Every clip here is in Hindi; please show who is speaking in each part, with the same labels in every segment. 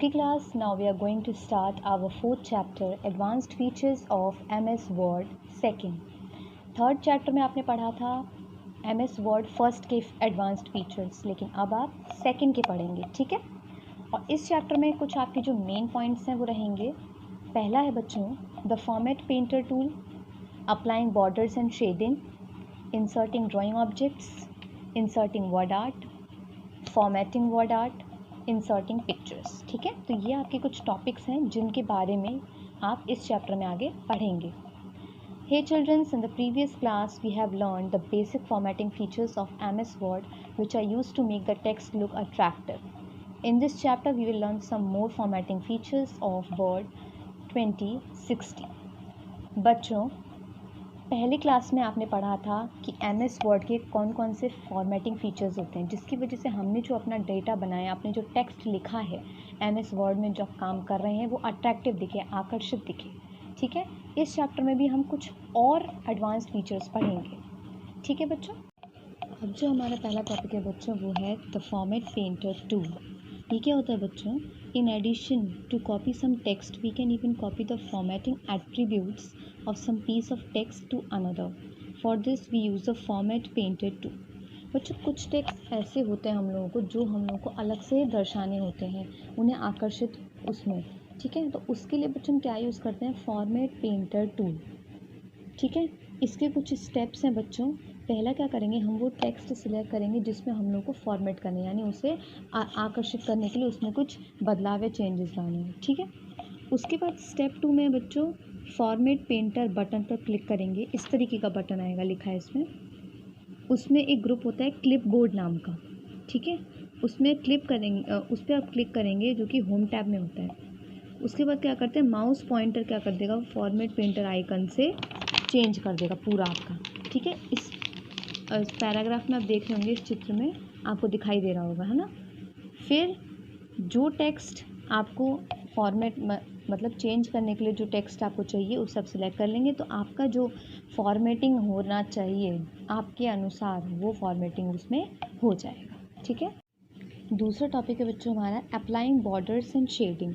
Speaker 1: Okay class, now we are going to start our fourth chapter, Advanced Features of MS Word second. Third chapter में आपने पढ़ा था MS Word फर्स्ट के एडवांस्ड फीचर्स, लेकिन अब आप सेकंड के पढ़ेंगे, ठीक है। और इस चैप्टर में कुछ आपके जो मेन पॉइंट्स हैं वो रहेंगे। पहला है बच्चों the format painter tool, applying borders and shading, inserting drawing objects, inserting word art, formatting word art, inserting pictures, ठीक है। तो ये आपके कुछ टॉपिक्स हैं जिनके बारे में आप इस चैप्टर में आगे पढ़ेंगे। Hey children, in the previous class we have learned the basic formatting features of MS Word which are used to make the text look attractive. In this chapter we will learn some more formatting features of Word 2060. बच्चों, पहली क्लास में आपने पढ़ा था कि MS Word के कौन कौन से फॉर्मेटिंग फ़ीचर्स होते हैं जिसकी वजह से हमने जो अपना डेटा बनाया, आपने जो टेक्स्ट लिखा है MS Word में जो काम कर रहे हैं वो अट्रैक्टिव दिखे, आकर्षित दिखे, ठीक है। इस चैप्टर में भी हम कुछ और एडवांस्ड फीचर्स पढ़ेंगे, ठीक है बच्चों। अब जो हमारा पहला टॉपिक है बच्चों वो है द फॉर्मेट पेंटर टूल। ये क्या होता है बच्चों? In addition to copy some text we can even copy the formatting attributes of some piece of text to another. For this we use the format painter tool. बच्चों, कुछ टेक्स्ट ऐसे होते हैं हम लोगों को जो हम लोगों को अलग से दर्शाने होते हैं, उन्हें आकर्षित उसमें, ठीक है। तो उसके लिए बच्चों क्या यूज़ करते हैं? फॉर्मेट पेंटर टूल, ठीक है। इसके कुछ स्टेप्स हैं बच्चों। पहला क्या करेंगे, हम वो टेक्स्ट सिलेक्ट करेंगे जिसमें हम लोग को फॉर्मेट करना है, यानी उसे आकर्षित करने के लिए उसमें कुछ बदलाव या चेंजेस लाने हैं, ठीक है। उसके बाद स्टेप 2 में बच्चों फॉर्मेट पेंटर बटन पर क्लिक करेंगे। इस तरीके का बटन आएगा, लिखा है इसमें। उसमें एक ग्रुप होता है क्लिप बोर्ड नाम का, ठीक है। उसमें क्लिक करेंगे, उस पर आप क्लिक करेंगे जो कि होम टैब में होता है। उसके बाद क्या करते हैं, माउस पॉइंटर क्या कर देगा, फॉर्मेट पेंटर आइकन से चेंज कर देगा पूरा आपका, ठीक है। इस पैराग्राफ में आप देख रहे होंगे, इस चित्र में आपको दिखाई दे रहा होगा, है ना। फिर जो टेक्स्ट आपको फॉर्मेट मतलब चेंज करने के लिए जो टेक्स्ट आपको चाहिए उसे आप सिलेक्ट कर लेंगे, तो आपका जो फॉर्मेटिंग होना चाहिए आपके अनुसार वो फॉर्मेटिंग उसमें हो जाएगा, ठीक है। दूसरा टॉपिक है बच्चों हमारा अप्लाइंग बॉर्डर्स एंड शेडिंग,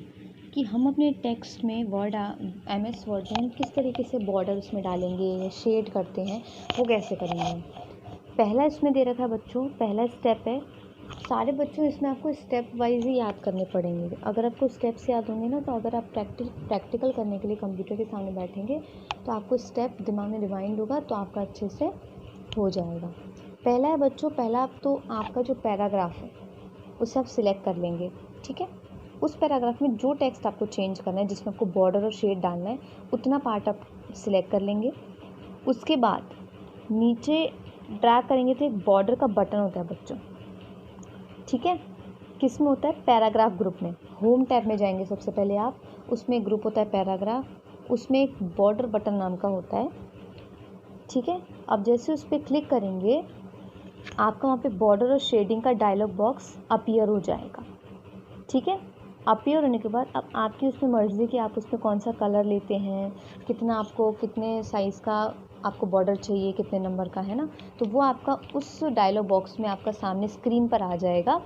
Speaker 1: कि हम अपने टेक्स्ट में MS वर्ड में किस तरीके से बॉर्डर उसमें डालेंगे या शेड करते हैं वो कैसे करेंगे। पहला इसमें दे रखा है बच्चों, पहला स्टेप है। सारे बच्चों इसमें आपको स्टेप वाइज ही याद करने पड़ेंगे। अगर आपको स्टेप्स याद होंगे ना, तो अगर आप प्रैक्टिकल करने के लिए कंप्यूटर के सामने बैठेंगे तो आपको स्टेप दिमाग में रिवाइंड होगा, तो आपका अच्छे से हो जाएगा। पहला है बच्चों, पहला आप तो आपका जो पैराग्राफ है उसे आप सिलेक्ट कर लेंगे, ठीक है। उस पैराग्राफ में जो टेक्स्ट आपको चेंज करना है, जिसमें आपको बॉर्डर और शेड डालना है, उतना पार्ट आप सिलेक्ट कर लेंगे। उसके बाद नीचे ड्रैग करेंगे तो एक बॉर्डर का बटन होता है बच्चों, ठीक है। किस में होता है? पैराग्राफ ग्रुप में। होम टैब में जाएंगे सबसे पहले आप, उसमें ग्रुप होता है पैराग्राफ, उसमें एक बॉर्डर बटन नाम का होता है, ठीक है। अब जैसे उस पर क्लिक करेंगे आपका वहाँ पे बॉर्डर और शेडिंग का डायलॉग बॉक्स अपीयर हो जाएगा, ठीक है। अपीयर होने के बाद अब आपकी उसमें मर्ज़ी कि आप उसमें कौन सा कलर लेते हैं, कितना आपको कितने साइज़ का आपको बॉर्डर चाहिए, कितने नंबर का, है ना। तो वो आपका उस डायलॉग बॉक्स में आपका सामने स्क्रीन पर आ जाएगा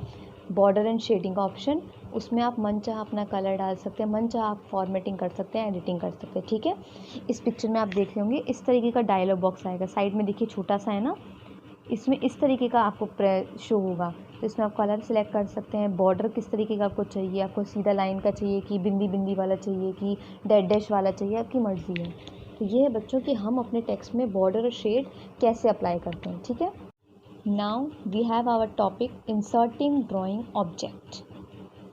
Speaker 1: बॉर्डर एंड शेडिंग का ऑप्शन। उसमें आप मनचाहा अपना कलर डाल सकते हैं, मनचाहा आप फॉर्मेटिंग कर सकते हैं, एडिटिंग कर सकते हैं, ठीक है। इस पिक्चर में आप देख रहे होंगे इस तरीके का डायलॉग बॉक्स आएगा। साइड में देखिए छोटा सा है ना, इसमें इस तरीके का आपको शो होगा। तो इसमें आप कलर सेलेक्ट कर सकते हैं, बॉर्डर किस तरीके का आपको चाहिए, आपको सीधा लाइन का चाहिए कि बिंदी बिंदी वाला चाहिए कि डैश डैश वाला चाहिए, आपकी मर्ज़ी है। तो ये है बच्चों कि हम अपने टेक्स्ट में बॉर्डर और शेड कैसे अप्लाई करते हैं, ठीक है। Now we have our topic inserting drawing object,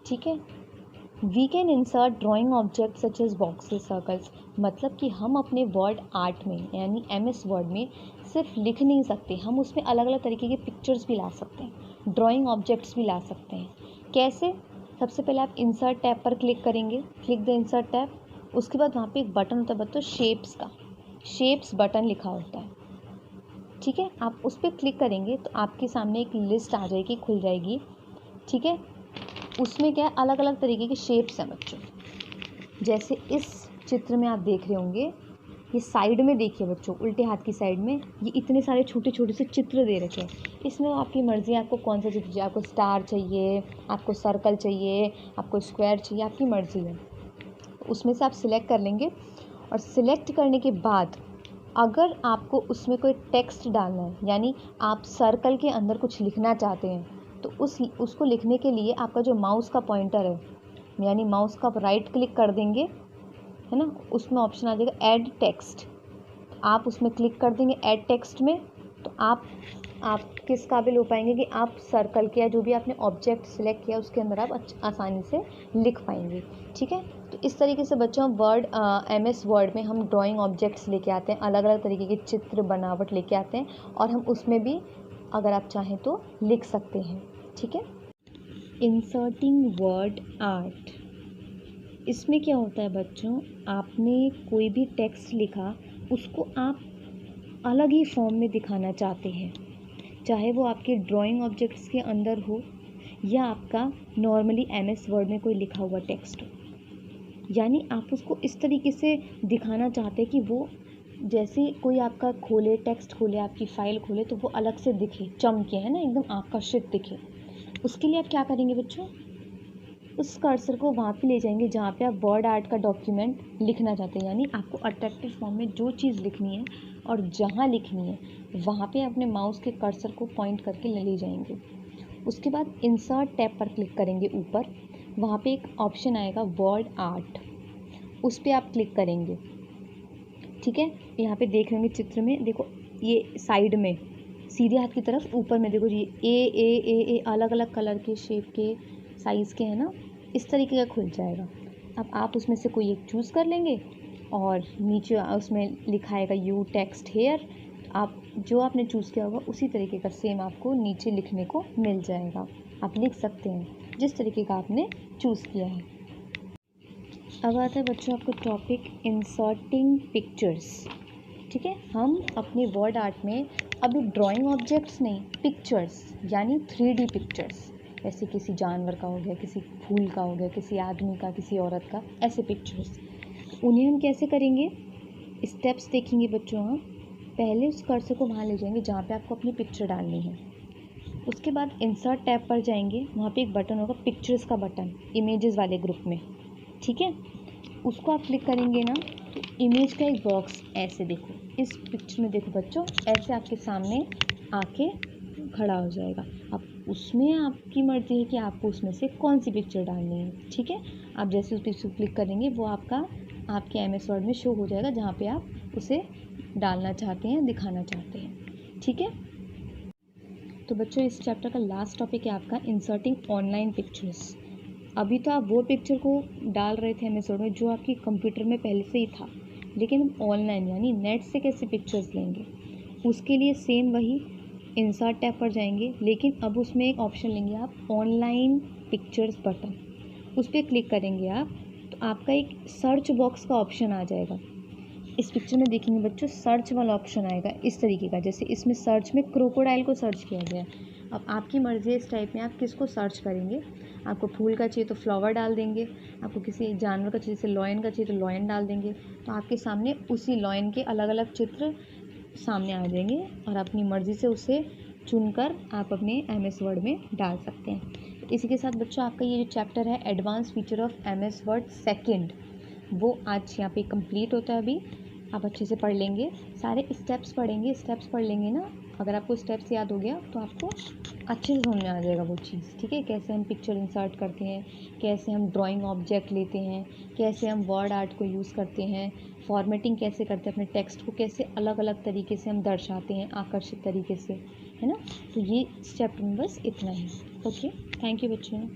Speaker 1: ठीक है। We can insert drawing object such as boxes, circles. मतलब कि हम अपने वर्ड आर्ट में यानी MS वर्ड में सिर्फ लिख नहीं सकते, हम उसमें अलग अलग तरीके के पिक्चर्स भी ला सकते हैं, ड्राइंग ऑब्जेक्ट्स भी ला सकते हैं। कैसे? सबसे पहले आप इंसर्ट टैब पर क्लिक करेंगे, क्लिक द इंसर्ट टैब। उसके बाद वहाँ पे एक बटन होता है बच्चों शेप्स का, शेप्स बटन लिखा होता है, ठीक है। आप उस पर क्लिक करेंगे तो आपके सामने एक लिस्ट आ जाएगी, खुल जाएगी, ठीक है। उसमें क्या है, अलग अलग तरीके के शेप्स हैं बच्चों। जैसे इस चित्र में आप देख रहे होंगे ये साइड में देखिए बच्चों, उल्टे हाथ की साइड में ये इतने सारे छोटे छोटे से चित्र दे रखे हैं। इसमें आपकी मर्ज़ी है आपको कौन सा चित्र चाहिए, आपको स्टार चाहिए, आपको सर्कल चाहिए, आपको स्क्वायर चाहिए, आपकी मर्ज़ी है। उसमें से आप सिलेक्ट कर लेंगे और सिलेक्ट करने के बाद अगर आपको उसमें कोई टेक्स्ट डालना है, यानी आप सर्कल के अंदर कुछ लिखना चाहते हैं, तो उसको लिखने के लिए आपका जो माउस का पॉइंटर है, यानी माउस का आप राइट क्लिक कर देंगे, है ना, उसमें ऑप्शन आ जाएगा ऐड टेक्स्ट। आप उसमें क्लिक कर देंगे ऐड टेक्स्ट में, तो आप किस काबिल हो पाएंगे कि आप सर्कल के या जो भी आपने ऑब्जेक्ट सिलेक्ट किया उसके अंदर आप आसानी से लिख पाएंगे। ठीक है, तो इस तरीके से बच्चों हम MS वर्ड में हम ड्राइंग ऑब्जेक्ट्स लेके आते हैं, अलग अलग तरीके के चित्र बनावट लेके आते हैं, और हम उसमें भी अगर आप चाहें तो लिख सकते हैं। ठीक है, इंसर्टिंग वर्ड आर्ट, इसमें क्या होता है बच्चों, आपने कोई भी टेक्स्ट लिखा उसको आप अलग ही फॉर्म में दिखाना चाहते हैं, चाहे वो आपके ड्राइंग ऑब्जेक्ट्स के अंदर हो या आपका नॉर्मली MS वर्ड में कोई लिखा हुआ टेक्स्ट हो, यानी आप उसको इस तरीके से दिखाना चाहते हैं कि वो जैसे कोई आपका खोले, टेक्स्ट खोले, आपकी फ़ाइल खोले तो वो अलग से दिखे, चमके, है ना, एकदम आकर्षित दिखे। उसके लिए आप क्या करेंगे बच्चों, उस कर्सर को वहाँ पे ले जाएंगे जहाँ पे आप वर्ड आर्ट का डॉक्यूमेंट लिखना चाहते हैं, यानी आपको अट्रैक्टिव फॉर्म में जो चीज़ लिखनी है और जहाँ लिखनी है वहाँ पे अपने माउस के कर्सर को पॉइंट करके ले जाएंगे। उसके बाद इंसर्ट टैब पर क्लिक करेंगे ऊपर, वहाँ पे एक ऑप्शन आएगा वर्ड आर्ट, उस पर आप क्लिक करेंगे। ठीक है, यहाँ पे देख रहे होंगे चित्र में, देखो ये साइड में सीधे हाथ की तरफ ऊपर में देखो, ये ए अलग अलग कलर के, शेप के, साइज़ के, है ना, इस तरीके का खुल जाएगा। अब आप उसमें से कोई एक चूज़ कर लेंगे और नीचे उसमें लिखा आएगा यू टेक्स्ट हेयर, आप जो आपने चूज़ किया होगा उसी तरीके का सेम आपको नीचे लिखने को मिल जाएगा। आप लिख सकते हैं जिस तरीके का आपने चूज़ किया है। अब आता है बच्चों आपको टॉपिक इंसर्टिंग पिक्चर्स। ठीक है, हम अपने वर्ड आर्ट में अभी ड्राइंग ऑब्जेक्ट्स नहीं, पिक्चर्स यानी 3D पिक्चर्स, जैसे किसी जानवर का हो गया, किसी फूल का हो गया, किसी आदमी का, किसी औरत का, ऐसे पिक्चर्स, उन्हें हम कैसे करेंगे, स्टेप्स देखेंगे बच्चों। हम पहले उस कर्सर को वहाँ ले जाएंगे जहाँ पे आपको अपनी पिक्चर डालनी है। उसके बाद इंसर्ट टैब पर जाएंगे, वहाँ पे एक बटन होगा पिक्चर्स का बटन, इमेजेस वाले ग्रुप में। ठीक है, उसको आप क्लिक करेंगे ना तो इमेज का एक बॉक्स ऐसे देखो, इस पिक्चर में देखो बच्चों, ऐसे आपके सामने आके खड़ा हो जाएगा। अब उसमें आपकी मर्ज़ी है कि आपको उसमें से कौन सी पिक्चर डालनी है। ठीक है, आप जैसे उस पिक्चर क्लिक करेंगे वो आपके MS वर्ड में शो हो जाएगा जहाँ पे आप उसे डालना चाहते हैं, दिखाना चाहते हैं। ठीक है, तो बच्चों इस चैप्टर का लास्ट टॉपिक है आपका इंसर्टिंग ऑनलाइन पिक्चर्स। अभी तो आप वो पिक्चर को डाल रहे थे MS वर्ड में जो आपके कंप्यूटर में पहले से ही था, लेकिन हम ऑनलाइन यानी नेट से कैसे पिक्चर्स लेंगे, उसके लिए सेम वही इंसर्ट टैब पर जाएंगे, लेकिन अब उसमें एक ऑप्शन लेंगे आप ऑनलाइन पिक्चर्स बटन, उस पर क्लिक करेंगे आप, तो आपका एक सर्च बॉक्स का ऑप्शन आ जाएगा। इस पिक्चर में देखेंगे बच्चों सर्च वाला ऑप्शन आएगा इस तरीके का, जैसे इसमें सर्च में क्रोकोडाइल को सर्च किया गया है। अब आपकी मर्ज़ी है इस टाइप में आप किसको सर्च करेंगे, आपको फूल का चाहिए तो फ्लावर डाल देंगे, आपको किसी जानवर का चाहिए जैसे लॉयन का चाहिए तो लॉयन डाल देंगे, तो आपके सामने उसी लॉयन के अलग अलग चित्र सामने आ जाएंगे और अपनी मर्ज़ी से उसे चुनकर आप अपने MS वर्ड में डाल सकते हैं। इसी के साथ बच्चों आपका ये जो चैप्टर है advance feature of MS word second, वो आज यहाँ पे कंप्लीट होता है। अभी आप अच्छे से पढ़ लेंगे, सारे स्टेप्स पढ़ेंगे, स्टेप्स पढ़ लेंगे ना, अगर आपको स्टेप्स याद हो गया तो आपको अच्छे से समझ में आ जाएगा वो चीज़। ठीक है, कैसे हम पिक्चर इंसर्ट करते हैं, कैसे हम ड्राइंग ऑब्जेक्ट लेते हैं, कैसे हम वर्ड आर्ट को यूज़ करते हैं, फॉर्मेटिंग कैसे करते हैं, अपने टेक्स्ट को कैसे अलग अलग तरीके से हम दर्शाते हैं आकर्षित तरीके से, है ना। तो ये इस चैप्टर में बस इतना ही। ओके, थैंक यू बच्चों।